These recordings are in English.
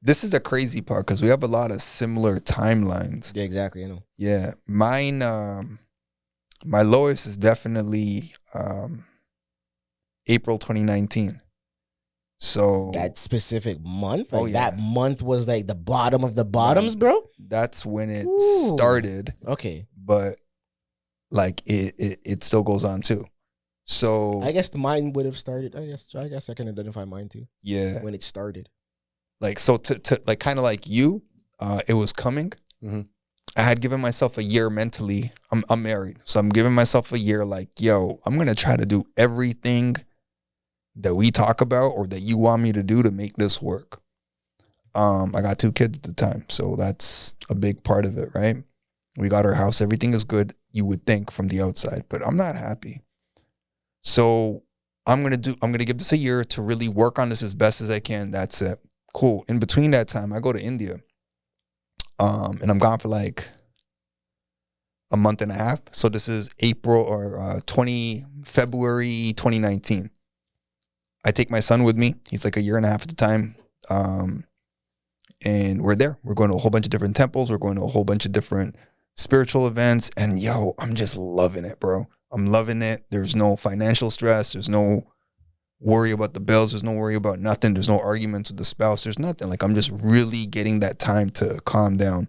This is the crazy part because we have a lot of similar timelines. Yeah, exactly. I know. Yeah, mine. My lowest is definitely April 2019. So That specific month, Oh, like yeah. that month was like the bottom of the bottoms, bro. that's when it Ooh. started, Okay, but like it still goes on too. So I guess mine would have started. I guess I can identify mine too yeah, when it started. like so to like kind of like you, it was coming. Mhm. I had given myself a year mentally. I'm married, so I'm giving myself a year. Like, yo, I'm gonna try to do everything that we talk about or that you want me to do to make this work. I got 2 kids at the time, so that's a big part of it, right? We got our house, everything is good, you would think from the outside, but I'm not happy. So I'm gonna give this a year to really work on this as best as I can. That's it. Cool. In between that time, I go to India. And I'm gone for like a month and a half. So this is February 2019. I take my son with me. He's like a year and a half at the time. And we're there. We're going to a whole bunch of different temples. We're going to a whole bunch of different spiritual events. And yo, I'm just loving it, bro. I'm loving it. There's no financial stress. There's no worry about the bills. There's no worry about nothing. There's no arguments with the spouse. There's nothing. Like, I'm just really getting that time to calm down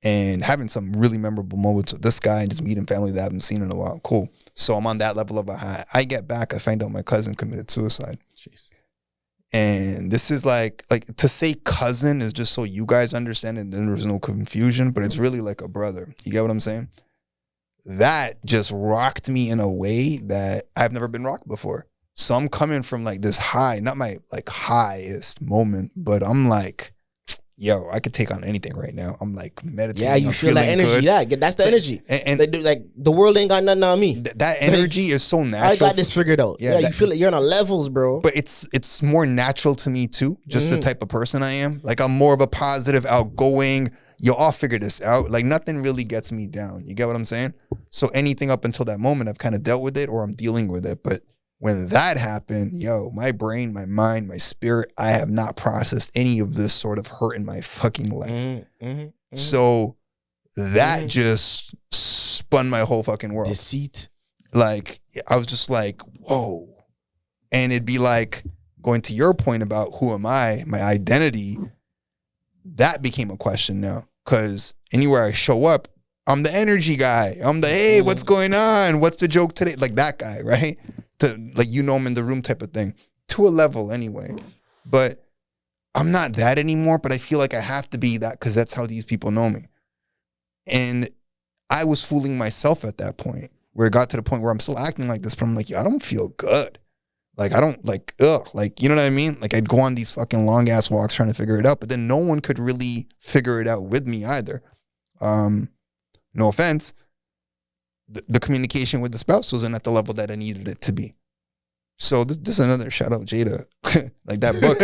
and having some really memorable moments with this guy and just meeting family that I haven't seen in a while. Cool. So I'm on that level of a high. I get back, I find out my cousin committed suicide. Jeez. And this is like to say cousin is just so you guys understand and then there's no confusion, but it's really like a brother. You get what I'm saying? That just rocked me in a way that I've never been rocked before. So I'm coming from like this high, not my like highest moment, but I'm like, yo, I could take on anything right now. I'm like meditating. Yeah, you I'm feel that feeling energy. good. Yeah, that's the energy. And like the world ain't got nothing on me. that energy is so natural. I got this figured out. Yeah, you feel it. You're on a levels, bro. But it's more natural to me too. Just the type of person I am. Like, I'm more of a positive, outgoing. Yo, I'll figure this out. Like, nothing really gets me down. You get what I'm saying? So anything up until that moment, I've kind of dealt with it or I'm dealing with it. But when that happened, yo, my brain, my mind, my spirit, I have not processed any of this sort of hurt in my fucking life. So that just spun my whole fucking world. Deceit. Like, I was just like, whoa. And it'd be like, going to your point about who am I, my identity, that became a question now. Because anywhere I show up, I'm the energy guy. I'm the, hey, what's going on? What's the joke today? Like that guy, right? Like, you know him in the room type of thing. To a level anyway. But I'm not that anymore, but I feel like I have to be that because that's how these people know me. And I was fooling myself at that point, where it got to the point where I'm still acting like this, but I'm like, yo, I don't feel good. Like, I don't, like, ugh. Like, you know what I mean? Like, I'd go on these fucking long ass walks trying to figure it out, but then no one could really figure it out with me either. No offense. The communication with the spouse wasn't at the level that I needed it to be. So this is another shout out Jada, like that book.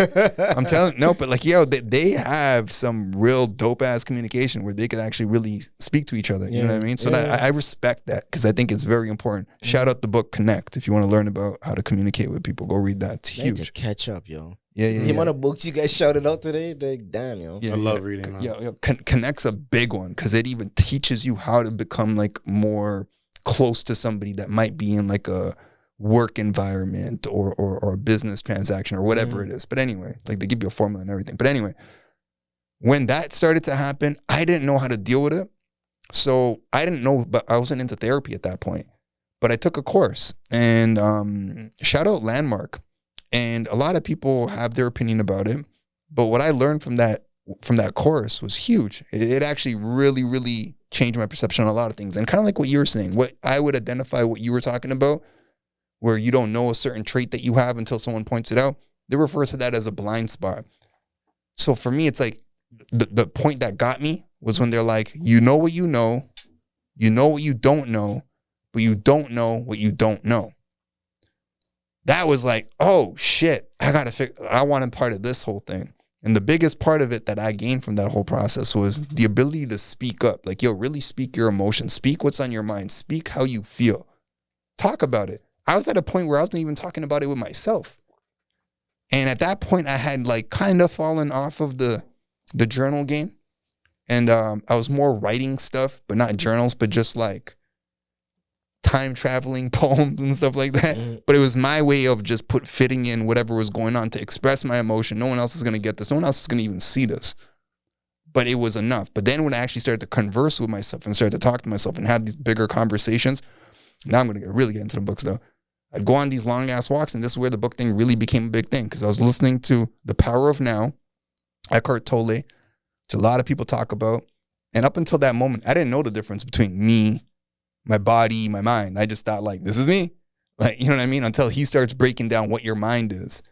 I'm telling, no, but like, yo, they have some real dope ass communication where they can actually really speak to each other. You know what I mean? So that I respect that because I think it's very important. Shout out the book Connect. If you want to learn about how to communicate with people, go read that. It's huge. To catch up, yo. Yeah. The amount of books you guys shouted out today, like, damn, yo. Yeah, I love reading. Yeah, Connect's a big one because it even teaches you how to become like more close to somebody that might be in like a work environment or a business transaction or whatever it is. But anyway, like, they give you a formula and everything. But anyway, when that started to happen, I didn't know how to deal with it. So I didn't know, but I wasn't into therapy at that point. But I took a course, and shout out Landmark. And a lot of people have their opinion about it. But what I learned from that course was huge. It actually really, really changed my perception on a lot of things. And kind of like what you were saying, what I would identify what you were talking about, where you don't know a certain trait that you have until someone points it out. They refer to that as a blind spot. So for me, it's like the point that got me was when they're like, you know what you know what you don't know, but you don't know what you don't know. That was like, oh shit, I wanted part of this whole thing. And the biggest part of it that I gained from that whole process was the ability to speak up. Like, yo, really speak your emotions. Speak what's on your mind. Speak how you feel. Talk about it. I was at a point where I wasn't even talking about it with myself. And at that point, I had like kind of fallen off of the journal game. And I was more writing stuff, but not journals, but just like time traveling poems and stuff like that. Mm-hmm. But it was my way of just fitting in whatever was going on to express my emotion. No one else is going to get this. No one else is going to even see this. But it was enough. But then when I actually started to converse with myself and started to talk to myself and have these bigger conversations, now I'm going to really get into the books though. I'd go on these long ass walks, and this is where the book thing really became a big thing, because I was listening to The Power of Now, Eckhart Tolle, which a lot of people talk about. And up until that moment, I didn't know the difference between me, my body, my mind. I just thought like, this is me. Like, you know what I mean? Until he starts breaking down what your mind is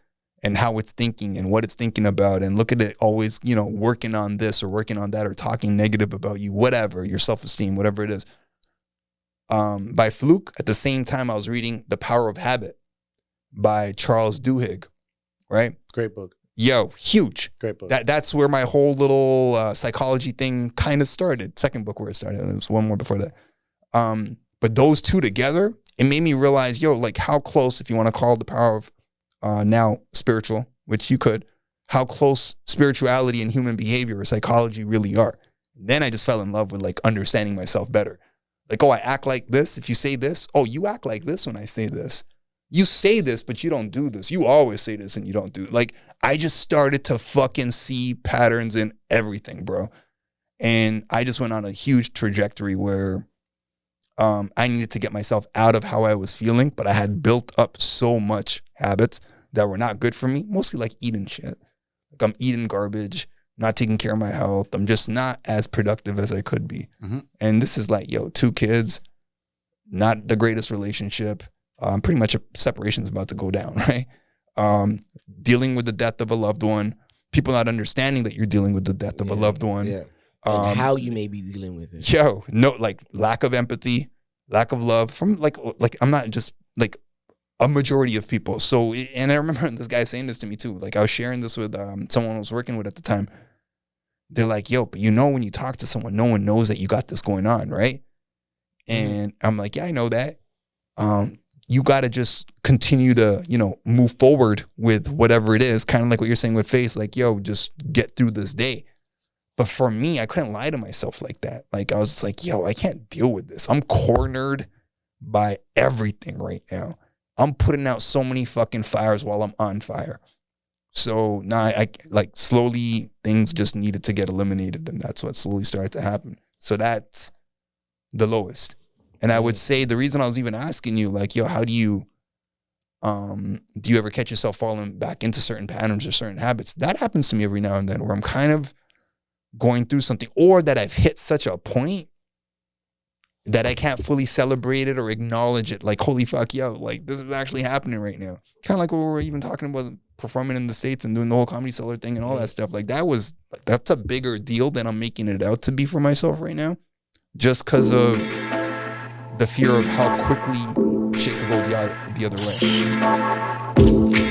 and how it's thinking and what it's thinking about. And look at it always, you know, working on this or working on that or talking negative about you, whatever, your self-esteem, whatever it is. By fluke, at the same time, I was reading The Power of Habit by Charles Duhigg, right? Great book. Yo, huge. Great book. That's where my whole little psychology thing kind of started. Second book where it started. There was one more before that. But those two together, it made me realize, yo, like how close, if you want to call The Power of Now spiritual, which you could, how close spirituality and human behavior or psychology really are. And then I just fell in love with like understanding myself better. Like, oh, I act like this. If you say this, oh, you act like this when I say this. You say this, but you don't do this. You always say this and you don't do it. Like, I just started to fucking see patterns in everything, bro. And I just went on a huge trajectory where I needed to get myself out of how I was feeling, but I had built up so much habits that were not good for me, mostly like eating shit. Like I'm eating garbage, not taking care of my health. I'm just not as productive as I could be. Mm-hmm. And this is like, yo, 2 kids, not the greatest relationship. Pretty much a separation is about to go down, right? Dealing with the death of a loved one, people not understanding that you're dealing with the death of a loved one. Yeah. And how you may be dealing with it. Yo, no, like lack of empathy, lack of love from like I'm not just like a majority of people. So, and I remember this guy saying this to me too. Like I was sharing this with someone I was working with at the time. They're like, yo, but you know, when you talk to someone, no one knows that you got this going on, right? And I'm like, yeah, I know that. You got to just continue to, you know, move forward with whatever it is. Kind of like what you're saying with Face, like, yo, just get through this day. But for me, I couldn't lie to myself like that. Like, I was just like, yo, I can't deal with this. I'm cornered by everything right now. I'm putting out so many fucking fires while I'm on fire. So now I like slowly things just needed to get eliminated. And that's what slowly started to happen. So that's the lowest. And I would say the reason I was even asking you, like, yo, how do you ever catch yourself falling back into certain patterns or certain habits? That happens to me every now and then where I'm kind of going through something, or that I've hit such a point that I can't fully celebrate it or acknowledge it. Like, holy fuck, yo, like this is actually happening right now. Kind of like what we were even talking about performing in the States and doing the whole Comedy Cellar thing and all that stuff. Like that's a bigger deal than I'm making it out to be for myself right now. Just because of the fear of how quickly shit could go the other way.